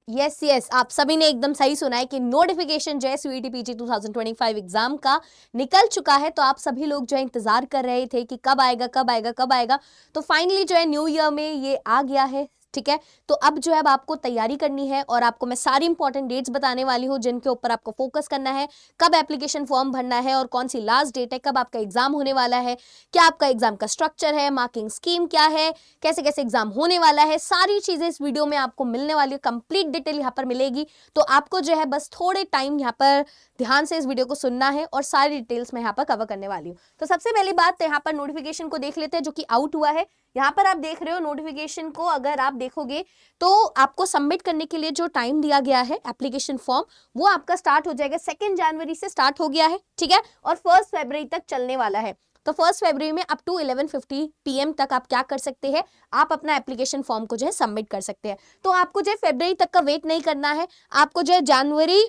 Yes yes, आप सभी ने एकदम सही सुना है कि नोटिफिकेशन जो है सीईटी पीजी 2025 एग्जाम का निकल चुका है। तो आप सभी लोग जो है इंतजार कर रहे थे कि कब आएगा कब आएगा कब आएगा। तो फाइनली जो है न्यू ईयर में ये आ गया है, ठीक है। तो अब जो है अब आपको तैयारी करनी है और आपको मैं सारी इंपॉर्टेंट डेट्स बताने वाली हूँ जिनके ऊपर आपको फोकस करना है। कब एप्लीकेशन फॉर्म भरना है और कौन सी लास्ट डेट है, कब आपका एग्जाम होने वाला है, क्या आपका एग्जाम का स्ट्रक्चर है, मार्किंग स्कीम क्या है, कैसे कैसे एग्जाम होने वाला है, सारी चीजें इस वीडियो में आपको मिलने वाली है। कंप्लीट डिटेल यहाँ पर मिलेगी। तो आपको जो है बस थोड़े टाइम यहाँ पर ध्यान से इस वीडियो को सुनना है और सारी डिटेल्स मैं यहाँ पर कवर करने वाली हूँ। तो सबसे पहली बात यहाँ पर नोटिफिकेशन को देख लेते हैं जो कि आउट हुआ है। यहाँ पर आप देख रहे हो नोटिफिकेशन को, अगर आप देखोगे तो आपको सबमिट करने के लिए जो टाइम दिया गया है एप्लीकेशन फॉर्म, वो आपका स्टार्ट हो जाएगा 2 जनवरी से स्टार्ट हो गया है, ठीक है, और 1 फरवरी तक चलने वाला है। तो 1 फरवरी में अप टू 11:50 PM तक आप क्या कर सकते हैं, आप अपना एप्लीकेशन फॉर्म को जो है सबमिट कर सकते हैं। तो आपको जो है फरवरी तक का वेट नहीं करना है, आपको जो है जनवरी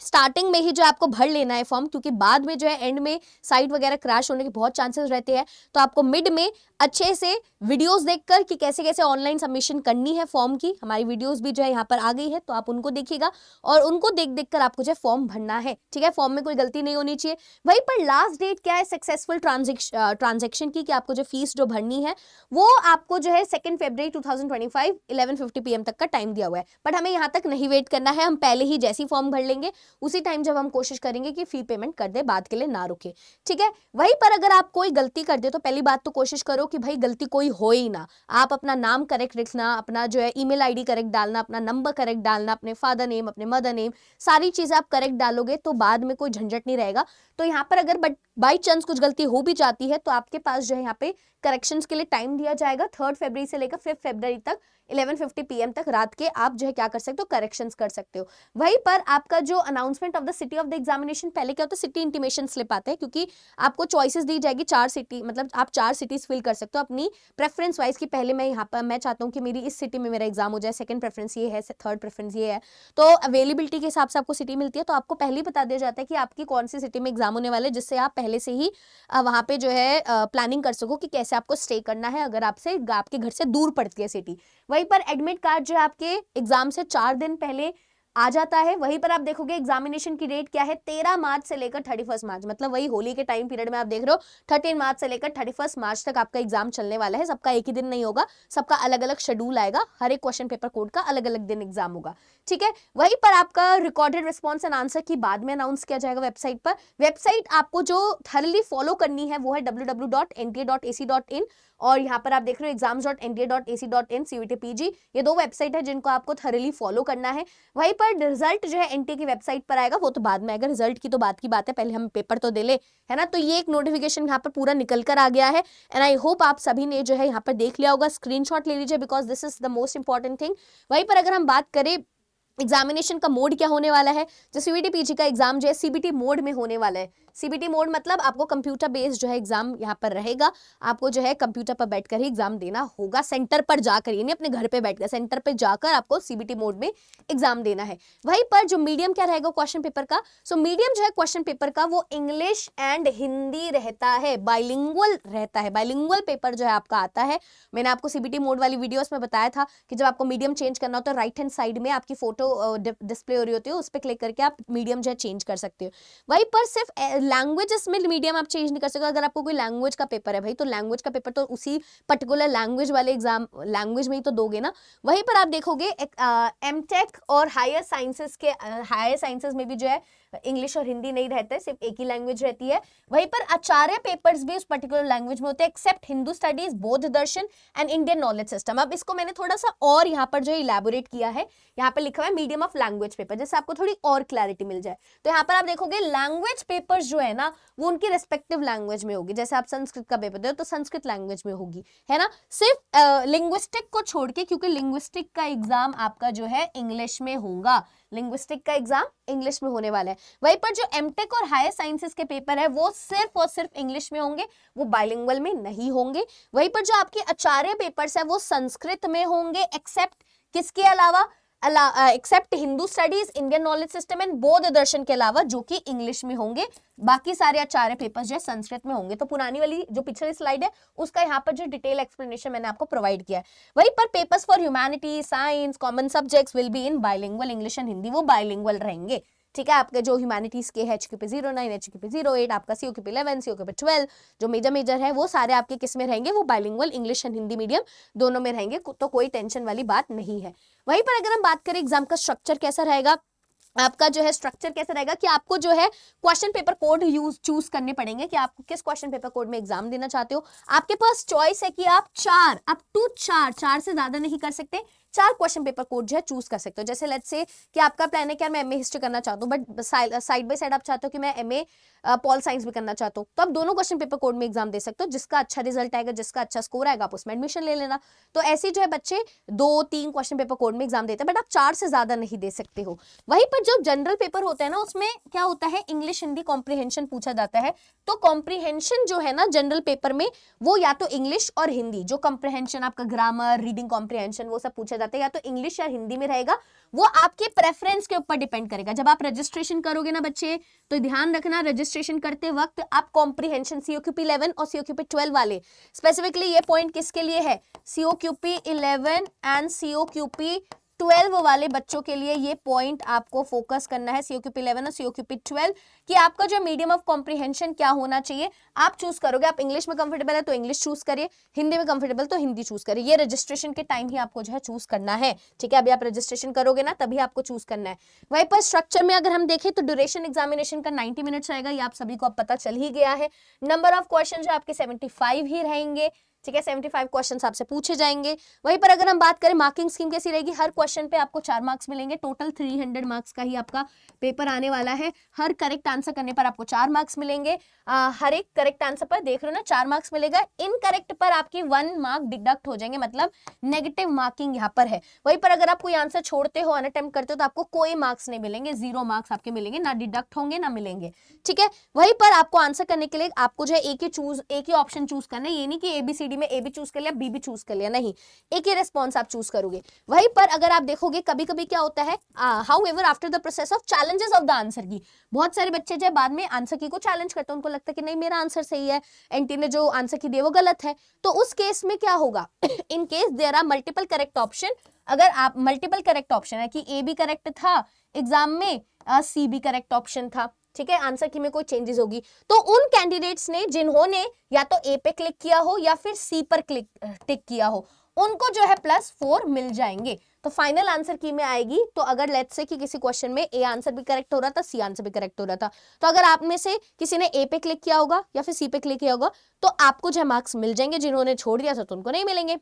स्टार्टिंग में ही जो आपको भर लेना है फॉर्म, क्योंकि बाद में जो है एंड में साइट वगैरह क्रैश होने के बहुत चांसेस रहते हैं। तो आपको मिड में अच्छे से वीडियोस देखकर कि कैसे कैसे ऑनलाइन सबमिशन करनी है फॉर्म की, हमारी वीडियोस भी जो है यहाँ पर आ गई है, तो आप उनको देखिएगा और उनको देख देख कर आपको जो है फॉर्म भरना है, ठीक है। फॉर्म में कोई गलती नहीं होनी चाहिए। वहीं पर लास्ट डेट क्या है सक्सेसफुल ट्रांजेक्शन की, कि आपको जो फीस जो भरनी है वो आपको जो है 2 फरवरी 2025 11:50 PM तक का टाइम दिया हुआ है। बट हमें यहाँ तक नहीं वेट करना है, हम पहले ही जैसी फॉर्म भर लेंगे उसी टाइम जब हम कोशिश करेंगे कि फी पेमेंट कर दे, बाद के लिए ना रुके, ठीक है। वहीं पर अगर आप कोई गलती कर दे तो पहली बात तो कोशिश करो कि भाई गलती कोई हो ही ना। आप अपना नाम करेक्ट लिखना, अपना जो है ईमेल आईडी करेक्ट डालना, अपना नंबर करेक्ट डालना, अपने फादर नेम, अपने मदर नेम, सारी चीजें आप करेक्ट डालोगे तो बाद में कोई झंझट नहीं रहेगा। तो यहाँ पर अगर बाई चांस कुछ गलती हो भी जाती है तो आपके पास जो है यहाँ पे करेक्शंस के लिए टाइम दिया जाएगा 3 फरवरी से लेकर 5 फरवरी तक 11:50 PM तक रात के आप जो है क्या कर सकते हो, करेक्शंस कर सकते हो। वहीं पर आपका जो announcement of the city of the examination, पहले क्या होता है सिटी इंटीमेशन स्लिप आते हैं, क्योंकि आपको चॉइसेस दी जाएगी 4 सिटी, मतलब आप 4 सिटीज फिल कर सकते हो अपनी प्रेफरेंस वाइज, की पहले मैं यहाँ पर मैं चाहता हूँ कि मेरी इस सिटी में मेरा एग्जाम हो जाए, सेकंड प्रेफरेंस ये है, थर्ड प्रेफरेंस ये है। तो अवेलेबिलिटी के हिसाब से आपको सिटी मिलती है, तो आपको पहले ही बता दिया जाता है कि आपकी कौन सी सिटी में एग्जाम होने वाले, जिससे आप पहले से ही वहाँ पे जो है प्लानिंग कर सको कि कैसे आपको स्टे करना है अगर आपके घर से दूर पड़ती है सिटी। वहीं पर एडमिट कार्ड जो है आपके एग्जाम से 4 दिन पहले आ जाता है। वहीं पर आप देखोगे एग्जामिनेशन की डेट क्या है, 13 मार्च से लेकर 31 मार्च, मतलब वही होली के टाइम पीरियड में आप देख रहे हो 13 मार्च से लेकर 31 मार्च तक आपका एग्जाम चलने वाला है। सबका एक ही दिन नहीं होगा, सबका अलग अलग शेड्यूल आएगा, हर एक क्वेश्चन पेपर कोड का अलग अलग दिन एग्जाम होगा, ठीक है। वहीं पर आपका रिकॉर्डेड रिस्पॉन्स एंड आंसर की बाद में अनाउंस किया जाएगा वेबसाइट पर। वेबसाइट आपको जो थरली फॉलो करनी है वो है www.nta.ac.in, और यहाँ पर आप देख रहे हो exams.nta.ac.in CVT PG, ये 2 वेबसाइट है जिनको आपको थरली फॉलो करना है। वहीं पर रिजल्ट जो है एनटीए की वेबसाइट पर आएगा, वो तो बाद में आएगा, रिजल्ट की तो बात की बात है, पहले हम पेपर तो दे ले, है ना। तो ये एक नोटिफिकेशन यहाँ पर पूरा निकल कर आ गया है एंड आई होप आप सभी ने जो है यहाँ पर देख लिया होगा। स्क्रीनशॉट ले लीजिए because this is the most important thing. वहीं पर अगर हम बात करें एग्जामिनेशन का मोड क्या होने वाला है, जो सीबीटी पीजी का एग्जाम जो है सीबीटी मोड में होने वाला है। सीबीटी मोड मतलब आपको कंप्यूटर बेस्ड जो है एग्जाम यहाँ पर रहेगा, आपको जो है कंप्यूटर पर बैठकर ही एग्जाम देना होगा, सेंटर पर जाकर, यानी अपने घर पे बैठकर सेंटर पर जाकर आपको सीबीटी मोड में एग्जाम देना है। वहीं पर जो मीडियम क्या रहेगा क्वेश्चन पेपर का, सो मीडियम जो है क्वेश्चन पेपर का वो इंग्लिश एंड हिंदी रहता है, बाइलिंगुअल रहता है, बाइलिंगुअल पेपर जो है आपका आता है। मैंने आपको सीबीटी मोड वाली वीडियोस में बताया था कि जब आपको मीडियम चेंज करना होता है राइट हैंड साइड में आपकी फोटो डिस्प्ले हो रही होती है, उस पर क्लिक करके आप मीडियम जो है चेंज कर सकते हो। वहीं पर सिर्फ लैंग्वेजेस में मीडियम आप चेंज नहीं कर सकते। अगर आपको कोई लैंग्वेज का पेपर है भाई, तो लैंग्वेज का पेपर तो उसी पर्टिकुलर लैंग्वेज वाले एग्जाम लैंग्वेज में ही तो दोगे ना। वहीं पर आप देखोगे एमटेक और हायर साइंसेस में भी जो है इंग्लिश और हिंदी नहीं रहता है, सिर्फ एक ही लैंग्वेज रहती है। वहीं पर आचार्य पेपर्स भी उस पर्टिकुलर लैंग्वेज में होते हैं, एक्सेप्ट हिंदू स्टडीज, बौद्ध दर्शन एंड इंडियन नॉलेज सिस्टम। अब इसको मैंने थोड़ा सा और यहाँ पर जो इलेबोरेट किया है, यहाँ पे लिखा हुआ है मीडियम ऑफ लैंग्वेज पेपर, जैसे आपको थोड़ी और क्लैरिटी मिल जाए। तो यहाँ पर आप देखोगे लैंग्वेज पेपर्स जो है ना वो उनकी रेस्पेक्टिव लैंग्वेज में होगी, जैसे आप संस्कृत का पेपर दो तो संस्कृत लैंग्वेज में होगी, है ना, सिर्फ लिंग्विस्टिक को छोड़ के, क्योंकि लिंग्विस्टिक का एग्जाम आपका जो है इंग्लिश में होगा, लिंग्विस्टिक का एग्जाम इंग्लिश में होने वाला है। वहीं पर जो एमटेक और हायर साइंसेस के पेपर है वो सिर्फ और सिर्फ इंग्लिश में होंगे, वो बाइलिंगुअल में नहीं होंगे। वहीं पर जो आपके आचार्य पेपर्स है वो संस्कृत में होंगे, एक्सेप्ट किसके अलावा, except Hindu studies, Indian knowledge system and बौद्ध दर्शन के अलावा, जो कि इंग्लिश में होंगे। बाकी सारे आचार्य पेपर्स जो है संस्कृत में होंगे। तो पुरानी वाली जो पिछली स्लाइड है उसका यहाँ पर जो डिटेल एक्सप्लेनेशन मैंने आपको प्रोवाइड किया है। वहीं पर papers for humanity, science, common subjects will be in bilingual, English and Hindi, वो बाइलिंगुअल रहेंगे। ठीक है, आपके जो ह्यूमैनिटीज के HQP 09, HQP 08, आपका COQP 11, COQP 12, जो मेजर है वो सारे आपके किस में रहेंगे, वो bilingual, English and Hindi medium दोनों में रहेंगे। तो कोई टेंशन वाली बात नहीं है। वहीं पर अगर हम बात करें एग्जाम का स्ट्रक्चर कैसा रहेगा, आपका जो है स्ट्रक्चर कैसा रहेगा कि आपको जो है क्वेश्चन पेपर कोड चूज करने पड़ेंगे कि आप किस क्वेश्चन पेपर कोड में एग्जाम देना चाहते हो। आपके पास चॉइस है कि आप 4 अप टू 4 से ज्यादा नहीं कर सकते, 4 क्वेश्चन पेपर कोड जो है चूज कर सकते हो। जैसे लेट्स से कि आपका प्लान है कि मैं MA हिस्ट्री करना चाहता हूँ, बट साइड बाय साइड आप चाहते हो कि मैं MA पॉल साइंस भी करना चाहता हूँ, तो आप दोनों क्वेश्चन पेपर कोड में एग्जाम दे सकते हो। जिसका अच्छा रिजल्ट आएगा, जिसका अच्छा स्कोर आएगा, आप उसमें एडमिशन ले लेना। तो ऐसे जो है बच्चे 2-3 क्वेश्चन पेपर कोड में एग्जाम देते हैं, बट आप 4 से ज्यादा नहीं दे सकते हो। वहीं पर जो जनरल पेपर होता है ना, उसमें क्या होता है, इंग्लिश हिंदी कॉम्प्रिहेंशन पूछा जाता है। तो कॉम्प्रिहेंशन जो है ना जनरल पेपर में, वो या तो इंग्लिश और हिंदी, जो कॉम्प्रिहेंशन आपका ग्रामर, रीडिंग कॉम्प्रिहेंशन, वो सब पूछा जाता है, या तो इंग्लिश या हिंदी में रहेगा। वो आपके प्रेफरेंस के ऊपर डिपेंड करेगा। जब आप रजिस्ट्रेशन करोगे ना बच्चे, तो ध्यान रखना रजिस्ट्रेशन करते वक्त आप कॉम्प्रिहेंशन COQP 11 और COQP 12 वाले, स्पेसिफिकली ये पॉइंट किसके लिए है, COQP 11 एंड COQP 12 वाले बच्चों के लिए ये पॉइंट आपको फोकस करना है, COQP 11 और COQP 12, कि आपका जो मीडियम ऑफ कॉम्प्रिहेंशन क्या होना चाहिए आप चूज करोगे। आप इंग्लिश में कंफर्टेबल है तो इंग्लिश चूज करिए, हिंदी में कंफर्टेबल तो हिंदी चूज करिए। ये रजिस्ट्रेशन के टाइम ही आपको जो है चूज करना है। ठीक है, अभी आप रजिस्ट्रेशन करोगे ना तभी आपको चूज करना है। वहीं पर स्ट्रक्चर में अगर हम देखें तो ड्यूरेशन एग्जामिनेशन का 90 मिनट्स रहेगा, ये आप सभी को अब पता चल ही गया है। नंबर ऑफ क्वेश्चन जो आपके 75 ही रहेंगे। ठीक है, 75 क्वेश्चंस आपसे पूछे जाएंगे। वहीं पर अगर हम बात करें मार्किंग स्कीम कैसी रहेगी, हर क्वेश्चन पे आपको 4 मार्क्स मिलेंगे। टोटल 300 मार्क्स का ही आपका पेपर आने वाला है। हर करेक्ट आंसर करने पर आपको 4 मार्क्स मिलेंगे। हर एक करेक्ट आंसर पर देख रहे हो ना 4 मार्क्स मिलेगा। इनकरेक्ट पर आपकी 1 मार्क डिडक्ट हो जाएंगे, मतलब नेगेटिव मार्किंग यहाँ पर है। वहीं पर अगर आप कोई आंसर छोड़ते हो, अनअटेम्प्ट करते हो, तो आपको कोई मार्क्स नहीं मिलेंगे, 0 मार्क्स आपके मिलेंगे, ना डिडक्ट होंगे ना मिलेंगे। ठीक है, वहीं पर आपको आंसर करने के लिए आपको जो है एक ही ऑप्शन चूज करना है। ये नहीं कि ABCD में A भी चूज कर लिया, B भी चूज कर लिया, नहीं, एक ही रिस्पॉन्स आप चूज करोगे। वहीं पर अगर आप देखोगे कभी कभी क्या होता है, however after the process of challenges of the answer की, बहुत सारे बच्चे जो बाद में आंसर की को चैलेंज करते हैं, उनको लगता है कि नहीं मेरा आंसर सही है, एंटी ने जो आंसर की दी वो गलत है। तो उस केस में क्या होगा, in case there are multiple correct option, अगर आप मल्टीपल करेक्ट ऑप्शन है कि A भी करेक्ट था एग्जाम में, C भी करेक्ट ऑप्शन था, ठीक है, आंसर की में कोई चेंजेस होगी, तो उन कैंडिडेट्स ने जिन्होंने या तो A पे क्लिक किया हो या फिर C पर टिक किया हो, उनको जो है +4 मिल जाएंगे। तो फाइनल आंसर की में आएगी। तो अगर लेट्स से कि किसी क्वेश्चन में A आंसर भी करेक्ट हो रहा था, C आंसर भी करेक्ट हो रहा था, तो अगर आप में से किसी ने A पे क्लिक किया होगा या फिर C पे क्लिक किया होगा, तो आपको जो मार्क्स मिल जाएंगे, जिन्होंने छोड़ दिया था तो उनको नहीं मिलेंगे,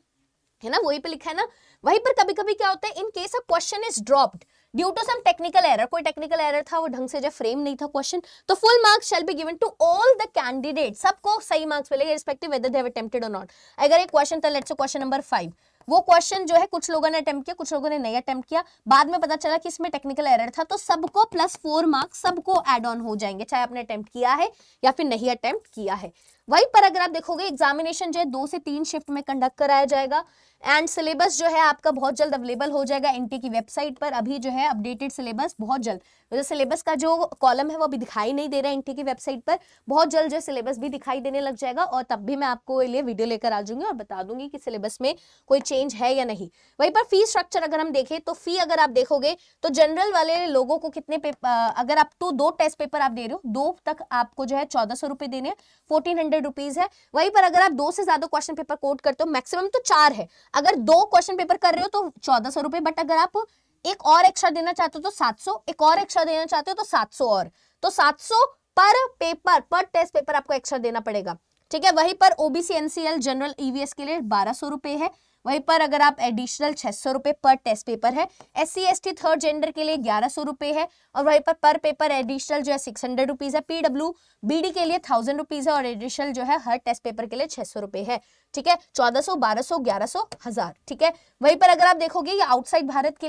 है ना, वही पे लिखा है ना। वहीं पर कभी कभी क्या होता है, in case a question is dropped due to some technical error, कोई टेक्निकल एरर था, वो ढंग से जो फ्रेम नहीं था क्वेश्चन, तो full marks shall be given to all the candidate, सबको सही मार्क्स मिलेंगे respective whether they have attempted और नॉट। अगर एक क्वेश्चन था, लेट्स से क्वेश्चन नंबर 5, वो क्वेश्चन जो है कुछ लोगों ने अटेम्प्ट किया, कुछ लोगों ने नहीं अटेम्प्ट किया, बाद में पता चला कि इसमें टेक्निकल एरर था, तो सबको +4 मार्क्स सबको एड ऑन हो जाएंगे, चाहे आपने अटेम्प्ट किया है या फिर नहीं अटेम्प्ट किया है। वहीं पर अगर आप देखोगे एग्जामिनेशन जो है 2 से 3 शिफ्ट में कंडक्ट कराया जाएगा, एंड सिलेबस जो है आपका बहुत जल्द अवेलेबल हो जाएगा एनटी की वेबसाइट पर। अभी जो है अपडेटेड सिलेबस बहुत जल्द, तो सिलेबस का जो कॉलम है वो अभी दिखाई नहीं दे रहा है एनटी की वेबसाइट पर, बहुत जल्द जो सिलेबस भी दिखाई देने लग जाएगा, और तब भी मैं आपको लिए वीडियो लेकर आ जाऊंगी और बता दूंगी कि सिलेबस में कोई चेंज है या नहीं। वहीं पर फी स्ट्रक्चर अगर हम देखें तो फी अगर आप देखोगे तो जनरल वाले लोगों को कितने अगर आप तो 2 टेस्ट पेपर आप दे रहे हो, 2 तक आपको जो है 1400 रुपए देने हैं, 1400 रुपीज है। वहीं पर अगर आप 2 से ज्यादा क्वेश्चन पेपर कोड करते हो, मैक्सिमम तो 4 है, अगर 2 क्वेश्चन पेपर कर रहे हो तो 1400 रुपए, बट अगर आप एक और एक्स्ट्रा देना चाहते हो तो 700, एक और एक्स्ट्रा देना चाहते हो तो 700, और तो 700 पर पेपर, पर टेस्ट पेपर आपको एक्स्ट्रा देना पड़ेगा। ठीक है, वहीं पर ओबीसी एनसीएल जनरल ईवीएस के लिए 1200 रुपए है। वहीं पर अगर आप एडिशनल 600 रुपए पर टेस्ट पेपर है। SC ST थर्ड जेंडर के लिए 1100 रुपए है, और वहीं पर पेपर एडिशनल जो है 600 रुपीज है। PW BD के लिए 1000 रुपीज है, और एडिशनल जो है हर टेस्ट पेपर के लिए 600 रुपए है। ठीक है, 1400, 1200, 1100, 1000। ठीक है, वहीं पर अगर आप देखोगे ये आउटसाइड भारत के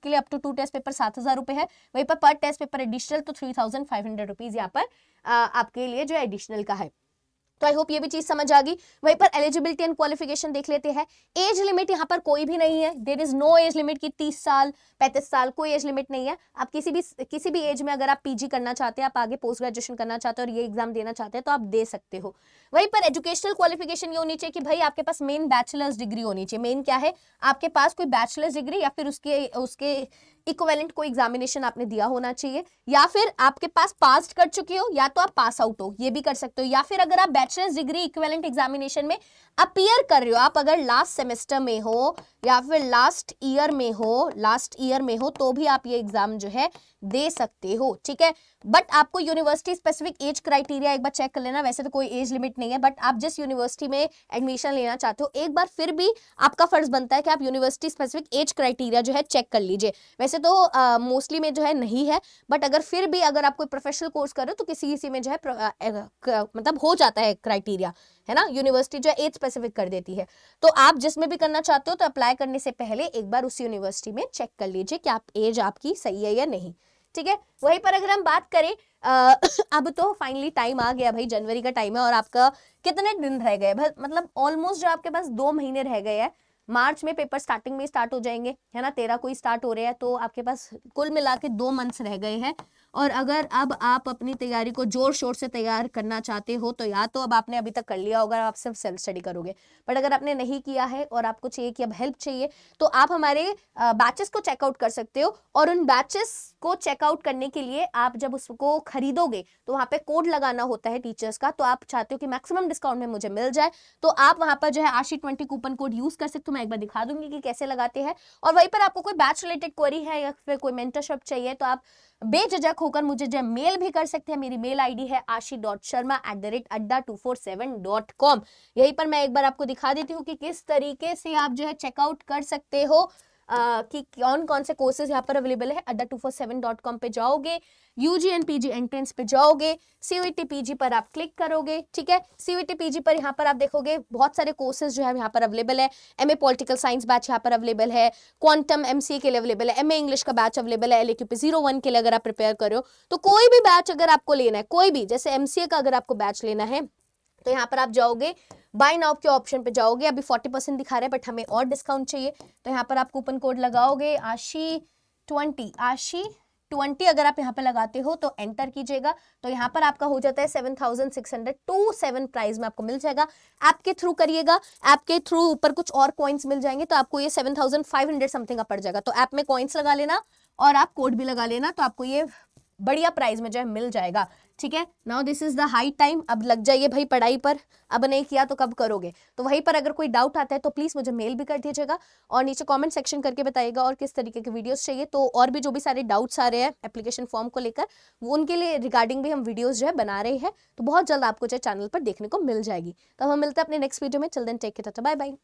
लिए अप टू 2 टेस्ट पेपर 7000 रुपए है। वहीं पर टेस्ट पेपर एडिशनल तो 3500 रुपीज यहाँ पर आपके लिए जो एडिशनल का है। तो आई होप ये भी चीज समझ आ गई। वहीं पर एलिजिबिलिटी एंड क्वालिफिकेशन देख लेते हैं। एज लिमिट यहाँ पर कोई भी नहीं है, there is no age limit की 30 साल 35 साल, कोई एज लिमिट नहीं है। आप किसी भी एज में अगर आप पीजी करना चाहते हैं, आप आगे पोस्ट ग्रेजुएशन करना चाहते हैं और ये एग्जाम देना चाहते हैं तो आप दे सकते हो। वहीं पर एजुकेशनल क्वालिफिकेशन ये होनी चाहिए कि भाई आपके पास मेन बैचलर्स डिग्री होनी चाहिए। मेन क्या है, आपके पास कोई बैचलर्स डिग्री या फिर उसके इक्विवेलेंट कोई एग्जामिनेशन आपने दिया होना चाहिए, या फिर आपके पास पास कर चुके हो, या तो आप पास आउट हो, ये भी कर सकते हो, या फिर अगर आप बैचलर्स डिग्री इक्विवेलेंट एग्जामिनेशन में अपीयर कर रहे हो, आप अगर लास्ट सेमेस्टर में हो या फिर लास्ट ईयर में हो तो भी आप ये एग्जाम जो है दे सकते हो, ठीक है। बट आपको यूनिवर्सिटी स्पेसिफिक एज क्राइटेरिया एक बार चेक कर लेना। वैसे तो कोई एज लिमिट नहीं है, बट आप जिस यूनिवर्सिटी में एडमिशन लेना चाहते हो एक बार फिर भी आपका फर्ज बनता है कि आप यूनिवर्सिटी स्पेसिफिक एज क्राइटेरिया जो है चेक कर लीजिए। वैसे तो मोस्टली में जो है नहीं है, बट अगर फिर भी अगर आप कोई प्रोफेशनल कोर्स कर रहे हो तो किसी में जो है मतलब हो जाता है क्राइटेरिया, है ना, यूनिवर्सिटी जो है एज स्पेसिफिक कर देती है। तो आप जिसमें भी करना चाहते हो तो अप्लाई करने से पहले एक बार उस यूनिवर्सिटी में चेक कर लीजिए कि आप एज आपकी सही है या नहीं, ठीक है। वहीं पर अगर हम बात करें अब तो फाइनली टाइम आ गया भाई, जनवरी का टाइम है और आपका कितने दिन रह गए, मतलब ऑलमोस्ट जो आपके पास 2 महीने रह गए हैं। मार्च में पेपर स्टार्टिंग में स्टार्ट हो जाएंगे, है ना, 13 को ही स्टार्ट हो रहे हैं, तो आपके पास कुल मिला के 2 मंथ्स रह गए हैं। और अगर अब आप अपनी तैयारी को जोर शोर से तैयार करना चाहते हो तो या तो अब आपने अभी तक कर लिया होगा, आप सिर्फ सेल्फ स्टडी करोगे, बट अगर आपने नहीं किया है और आपको चाहिए कि अब हेल्प चाहिए तो आप हमारे बैचेस को चेकआउट कर सकते हो। और उन बैचेस को चेकआउट करने के लिए आप जब उसको खरीदोगे तो वहां पे कोड लगाना होता है टीचर्स का, तो आप चाहते हो कि मैक्सिमम डिस्काउंट में मुझे मिल जाए तो आप वहां पर जो है आशी 20 कूपन कोड यूज कर सकते हो। मैं एक बार दिखा दूंगी कि कैसे लगाते हैं। और वहीं पर आपको कोई बैच रिलेटेड क्वेरी है या फिर कोई मेंटरशिप चाहिए तो आप बेझिझक होकर मुझे जो मेल भी कर सकते हैं। मेरी मेल आईडी है ashi.sharma@adda247.com। यहीं पर मैं एक बार आपको दिखा देती हूँ कि किस तरीके से आप जो है चेकआउट कर सकते हो कि कौन कौन से कोर्सेज यहाँ पर अवेलेबल है। adda247.com पे जाओगे, यूजी एंड पीजी एंट्रेंस पे जाओगे, सीयूईटी पीजी पर आप क्लिक करोगे, ठीक है। सीयूईटी पीजी पर यहाँ पर आप देखोगे बहुत सारे कोर्सेज जो है यहाँ पर अवेलेबल है। एमए पॉलिटिकल साइंस बैच यहाँ पर अवेलेबल है, क्वांटम एमसीए के लिए अवेलेबल है, एमए इंग्लिश का बैच अवेलेबल है, LAQP 01 के लिए अगर आप प्रिपेयर कर रहे हो तो कोई भी बैच अगर आपको लेना है, कोई भी, जैसे एमसीए का अगर आपको बैच लेना है तो यहाँ पर आप जाओगे, बाय नाउ के ऑप्शन पे जाओगे। अभी 40% दिखा रहे हैं बट हमें और डिस्काउंट चाहिए, तो यहाँ पर आप कूपन कोड लगाओगे आशी20 अगर आप यहाँ पे लगाते हो तो एंटर कीजिएगा, तो यहाँ पर आपका हो जाता है 7627 प्राइस में आपको मिल जाएगा। ऐप के थ्रू करिएगा, ऐप के थ्रू ऊपर कुछ और कॉइन्स मिल जाएंगे तो आपको ये 7500 समथिंग का पड़ जाएगा। तो ऐप में कॉइन्स लगा लेना और आप कोड भी लगा लेना तो आपको ये बढ़िया प्राइस में जो है मिल जाएगा, ठीक है। Now this is the high time, अब लग जाइए भाई पढ़ाई पर, अब नहीं किया तो कब करोगे। तो वहीं पर अगर कोई डाउट आता है तो प्लीज मुझे मेल भी कर दीजिएगा और नीचे कमेंट सेक्शन करके बताइएगा और किस तरीके के वीडियोस चाहिए। तो और भी जो भी सारे डाउट्स आ रहे हैं एप्लीकेशन फॉर्म को लेकर, वो उनके लिए रिगार्डिंग भी हम वीडियोस जो है बना रहे हैं, तो बहुत जल्द आपको जो चैनल पर देखने को मिल जाएगी। तो हम मिलते हैं अपने नेक्स्ट वीडियो में। चल then take care, bye bye.